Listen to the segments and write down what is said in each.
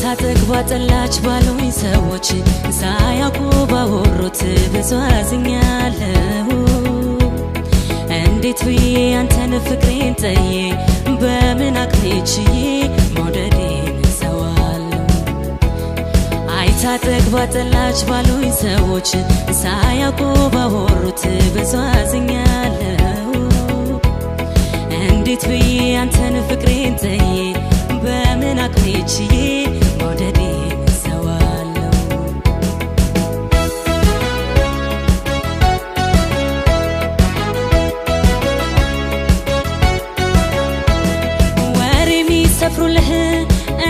አይታጠግቧ ጠላች ባሉኝ ሰዎች ሳያውቁ ባወሩት ብዙ አዝኛለሁ። እንዴት ብዬ አንተን ፍቅሬን ጥዬ በምን አቅሜ ችዬ መውደዴን እሰዋለሁ። አይታጠግቧ ጠላች ባሉኝ ሰዎች ሳያውቁ ባወሩት ብዙ አዝኛለሁ። እንዴት ብዬ አንተን ፍቅሬን ጥዬ በምን አቅሜ ችዬ መውደዴን እሰዋለሁ። ወሬ የሚሰፍሩልህ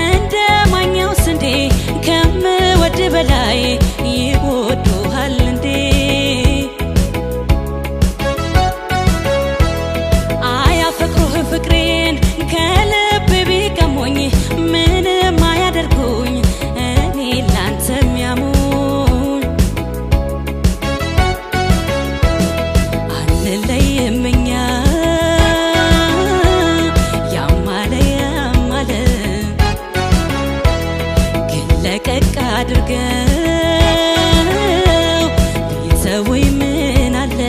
እንደ ማኛው ስንዴ ከምወድ በላይ ይወዱሃል እንዴ? አያፈቅሩህ ፍቅሬን ከልብ ቢቀሞኝ ምንም አያደርጉኝ እኔ ላንተ የሚያሙኝ። አንለይም እኛ ያማለ ያማለ ግን ለቀቅ አድርገው ቢተውኝ ምን አለ?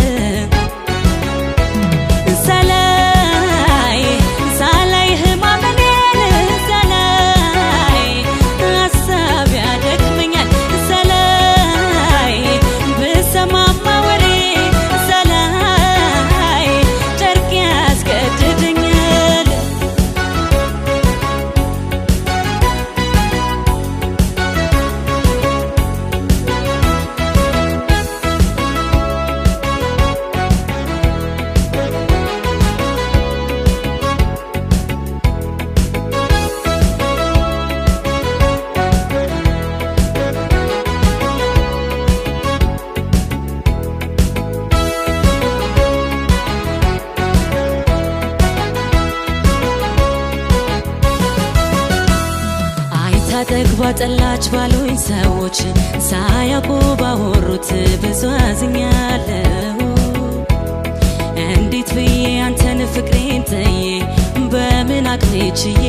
አይታጠግቧ ጠላች ባሉኝ ሰዎች ሳያውቁ ባወሩት ብዙ አዝኛለሁ። እንዴት ብዬ አንተን ፍቅሬን ጥዬ በምን አቅሜ ችዬ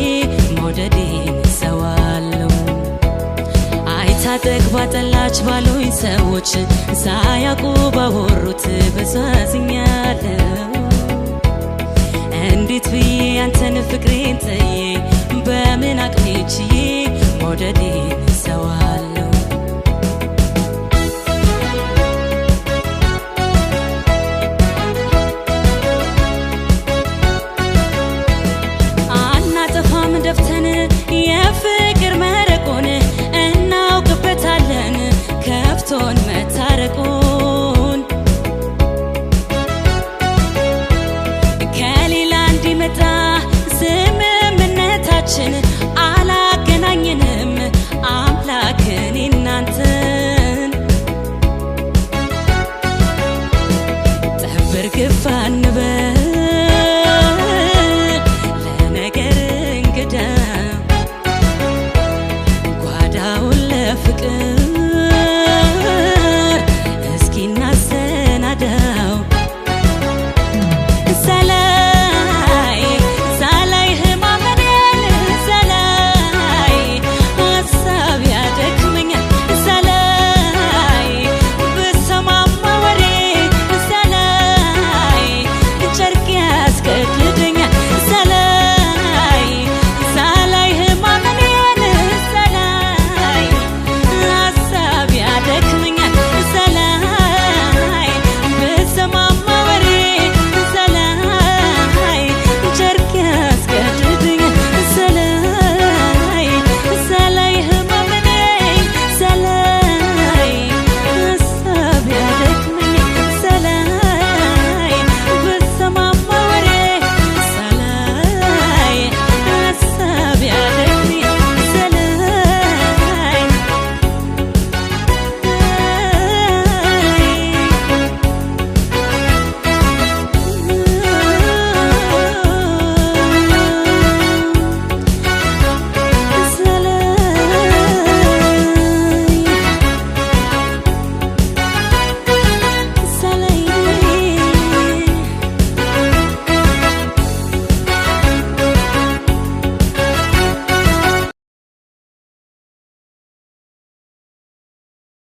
መውደዴን እሰዋለሁ። አይታጠግቧ ጠላች ባሉኝ ሰዎች ሳያውቁ ባወሩት ብዙ አዝኛለሁ። እንዴት ብዬ አንተን ፍቅሬን ጥዬ በምን